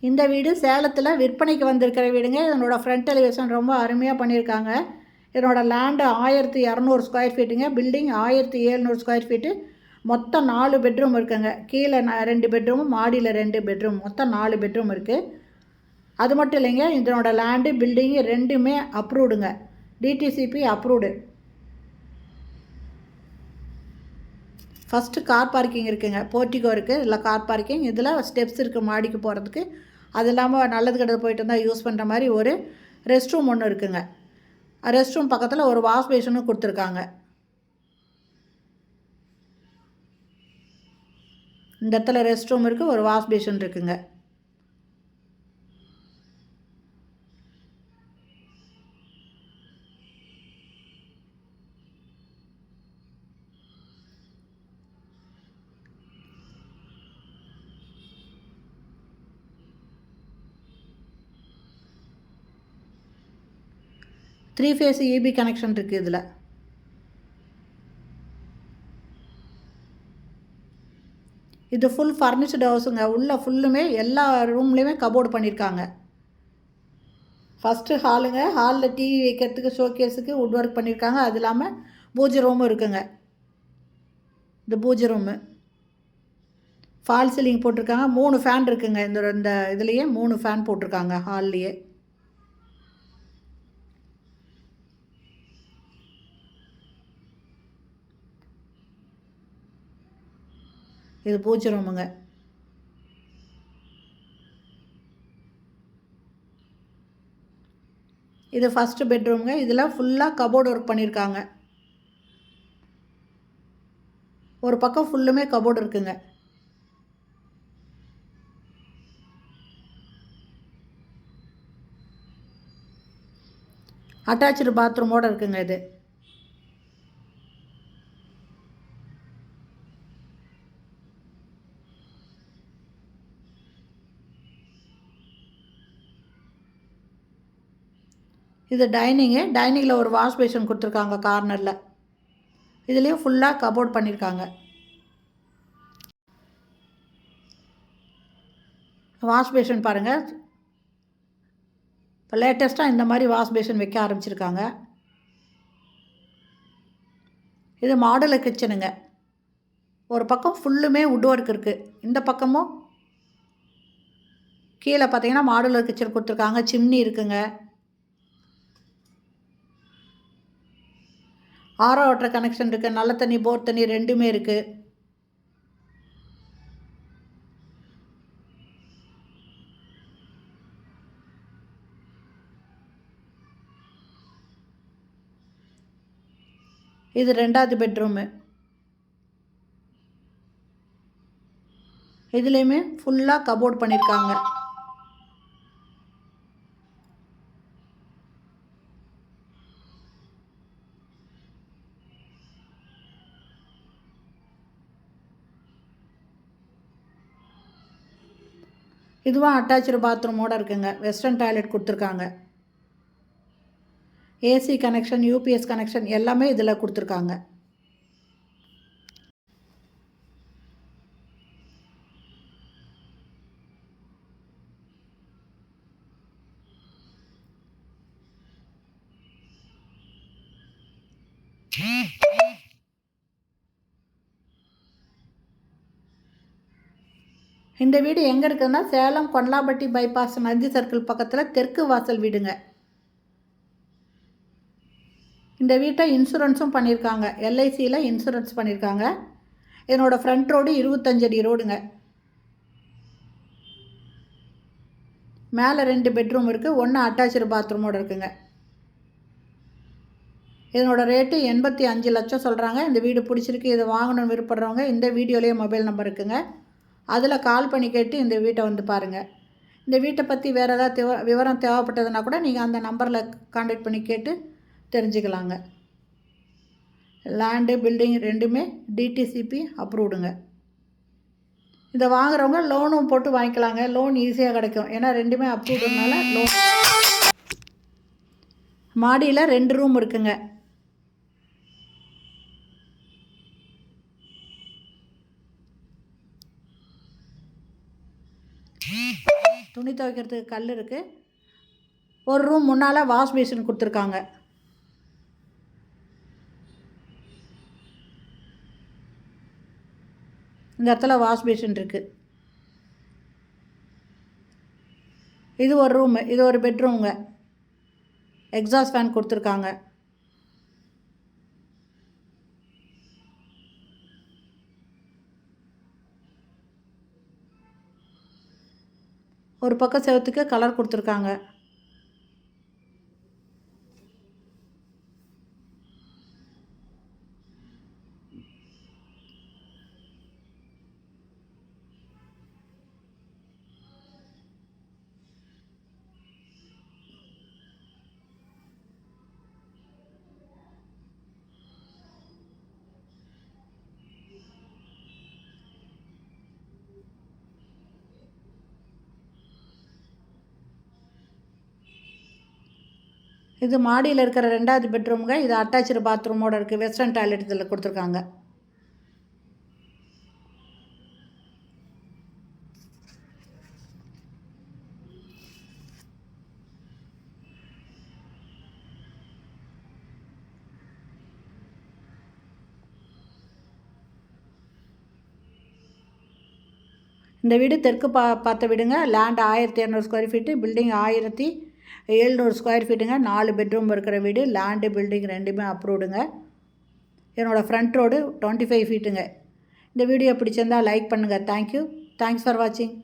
இந்த வீடு சேலத்தில் விற்பனைக்கு வந்திருக்கிற வீடுங்க. இதனோட ஃப்ரண்ட் எலிவேஷன் ரொம்ப அருமையாக பண்ணியிருக்காங்க. இதனோட லேண்டு 1200 ஸ்கொயர் ஃபீட்டுங்க. Building 1700 square feet. மொத்தம் 4 பெட்ரூம் இருக்குங்க. கீழே 2 பெட்ரூமு, மாடியில் 2 பெட்ரூம், மொத்தம் 4 பெட்ரூம் இருக்குது. அது மட்டும் இல்லைங்க, இதனோட லேண்டு பில்டிங்கு ரெண்டுமே அப்ரூவ்டுங்க. DTCP approved. First car parking இருக்குங்க. போர்ட்டிகோ இருக்குது, இதில் கார் பார்க்கிங். இதில் ஸ்டெப்ஸ் இருக்குது மாடிக்கு போகிறதுக்கு. அது இல்லாமல் நல்லது கெட்டது போயிட்டு இருந்தால் யூஸ் பண்ணுற மாதிரி ஒரு ரெஸ்ட் ரூம் ஒன்று இருக்குங்க. ரெஸ்ட் ரூம் பக்கத்தில் ஒரு வாஷ் பேஷனும் கொடுத்துருக்காங்க. இந்த இடத்துல ரெஸ்ட் ரூம் இருக்குது, ஒரு வாஷ் பேஷன் இருக்குங்க. த்ரீ ஃபேஸ் இபி கனெக்ஷன் இருக்குது இதில். இது ஃபுல் ஃபர்னிஷ்டு ஹவுஸுங்க. உள்ளே ஃபுல்லுமே எல்லா ரூம்லேயுமே கபோர்டு பண்ணியிருக்காங்க. ஃபஸ்ட்டு ஹாலுங்க. ஹாலில் டிவி வைக்கிறதுக்கு ஷோகேஸுக்கு வுட் ஒர்க் பண்ணியிருக்காங்க. அது இல்லாமல் பூஜை ரூமும் இருக்குங்க. இந்த பூஜை ரூமு ஃபால் சீலிங் போட்டிருக்காங்க. 3 ஃபேன் இருக்குங்க. இந்த இதுலேயே 3 ஃபேன் போட்டிருக்காங்க ஹால்லையே. இது பூஜை ரூமுங்க. இது ஃபஸ்ட்டு பெட்ரூமுங்க. இதில் ஃபுல்லாக கபோர்டு ஒர்க் பண்ணியிருக்காங்க. ஒரு பக்கம் ஃபுல்லுமே கபோர்டு இருக்குங்க. அட்டாச்சு பாத்ரூமோடு இருக்குங்க இது. இது டைனிங்கு. டைனிங்கில் ஒரு வாஷ் பேஷன் கொடுத்துருக்காங்க கார்னரில். இதுலேயும் ஃபுல்லாக கபோர்ட் பண்ணியிருக்காங்க. வாஷ் பேஷன் பாருங்கள். இப்போ லேட்டஸ்ட்டாக இந்த மாதிரி வாஷ் பேஷன் வைக்க ஆரம்பிச்சிருக்காங்க. இது மாடுலர் கிச்சனுங்க. ஒரு பக்கம் ஃபுல்லுமே வுட் ஒர்க் இருக்குது. இந்த பக்கமும் கீழே பார்த்தீங்கன்னா மாடுலர் கிச்சன் கொடுத்துருக்காங்க. சிம்னி இருக்குங்க. ஆரோ வாட்டர் கனெக்ஷன் இருக்குது. நல்ல தண்ணி, போர் தண்ணி ரெண்டுமே இருக்குது. இது 2வது பெட்ரூமு. இதுலேயுமே ஃபுல்லாக கபோர்ட் பண்ணியிருக்காங்க. இதுவும் அட்டாச்சு பாத்ரூமோடு இருக்குங்க. வெஸ்டர்ன் டாய்லெட் கொடுத்துருக்காங்க. ஏசி கனெக்ஷன், யூபிஎஸ் கனெக்ஷன் எல்லாமே இதில் கொடுத்துருக்காங்க. இந்த வீடு எங்கே இருக்குதுன்னா சேலம் கொண்டலாம்பட்டி பைபாஸ் நந்தி சர்க்கிள் பக்கத்தில் தெற்கு வாசல் வீடுங்க. இந்த வீட்டை இன்சூரன்ஸும் பண்ணியிருக்காங்க. எல்ஐசியில் இன்சூரன்ஸ் பண்ணியிருக்காங்க. என்னோடய ஃப்ரண்ட் ரோடு 25 அடி ரோடுங்க. மேலே 2 பெட்ரூம் இருக்குது. 1 அட்டாச்சு பாத்ரூமோடு இருக்குங்க. இதனோட ரேட்டு 85 லட்சம் சொல்கிறாங்க. இந்த வீடு பிடிச்சிருக்கு, இதை வாங்கணும்னு விருப்பப்படுறவங்க இந்த வீடியோலேயே மொபைல் நம்பர் இருக்குங்க. அதில் கால் பண்ணி கேட்டு இந்த வீட்டை வந்து பாருங்கள். இந்த வீட்டை பற்றி வேறு ஏதாவது விவரம் தேவைப்பட்டதுன்னா கூட நீங்கள் அந்த நம்பரில் கான்டாக்ட் பண்ணி கேட்டு தெரிஞ்சுக்கலாங்க. லேண்டு, பில்டிங் ரெண்டுமே டிடிசிபி அப்ரூவ்டுங்க. இதை வாங்குறவங்க லோனும் போட்டு வாங்கிக்கலாங்க. லோன் ஈஸியாக கிடைக்கும். ஏன்னா ரெண்டுமே அப்ரூவ்டுனால லோன். மாடியில் 2 ரூம் இருக்குங்க. துணி துவைக்கிறதுக்கு கல் இருக்குது. ஒரு ரூம் முன்னால் வாஷ் பேசின் கொடுத்துருக்காங்க. இந்த இடத்துல வாஷ் பேசின் இருக்குது. இது ஒரு ரூமு, இது ஒரு பெட்ரூமுங்க. எக்ஸாஸ்ட் ஃபேன் கொடுத்துருக்காங்க. ஒரு பக்கம் செவத்துக்கு கலர் கொடுத்துருக்காங்க. இது மாடியில் இருக்கிற 2வது பெட்ரூமுங்க. இது அட்டாச்சு பாத்ரூமோடு இருக்குது. வெஸ்டர்ன் டாய்லெட் இதில் கொடுத்துருக்காங்க. இந்த வீடு தெற்கு பார்த்த வீடுங்க. Land 1200 square feet, building 1700 square ஃபீட்டுங்க. 4 பெட்ரூம் இருக்கிற வீடு. லேண்டு பில்டிங் ரெண்டுமே அப்ரூவ்டுங்க. என்னோடய ஃப்ரண்ட் ரோடு 25 ஃபீட்டுங்க. இந்த வீடியோ பிடிச்சிருந்தால் லைக் பண்ணுங்கள். தேங்க்யூ. தேங்க்ஸ் ஃபார் வாட்சிங்.